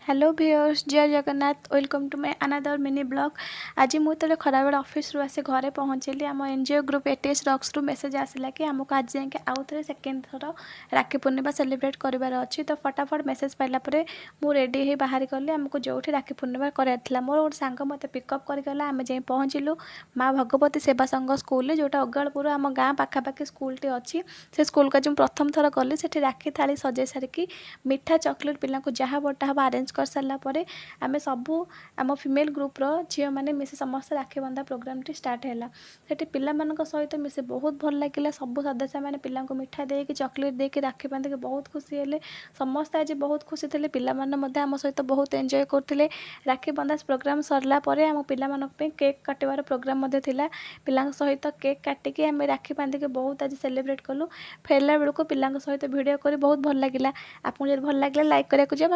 Hello viewers जय Jagannath welcome to my another mini blog. आज मुझे खराबे ऑफिस रु आसी घरे पहुँचली आम एनजीओ ग्रुप एटीएस रॉक्स रु मेसेज आसला कि आमको आज जाके आउ थे सेकेंड थर राखी पूर्णिमा सेलिब्रेट करार अच्छी। तो फटाफट मेसेज पाइला मु रेडी हो बाहर गली आमको जो राखी पूर्णिमा करार मोर गोटे सांग मत पिकअप करगला आम जाए पहुँचलु माँ भगवती सेवा संघ स्कूल जोटा अगाड़पुर आम गाँ पाखापाखि स्कूलटे अच्छी से स्कूल का जो प्रथम थर गली से राखी थाली सजे सारिकी मिठा चॉकलेट पिला जहाँ बटा हम आरेंज कर सारा पर आम सबू आम फिमेल ग्रुप्र झील मैंने मिसी समस्त राखी बंधा प्रोग्रामटी स्टार्ट है से पिला सहित मिसे बहुत भल लगे सब सदस्य मैंने पिला मिठा देकी चॉकलेट देकी राखी बांधिकी बहुत खुशी हेले समस्त आज बहुत खुशी थे पिला आम सहित बहुत एंजॉय करते राखी बंधा प्रोग्राम सरला आम पिला केक काटिबार प्रोग्राम पिला सहित केक काटिकी आम राखी बांधिकी बहुत आज सेलिब्रेट कलु फेरला बेलू पिला सहित वीडियो कर बहुत भल लगे आपको जब भल लगे लाइक करा।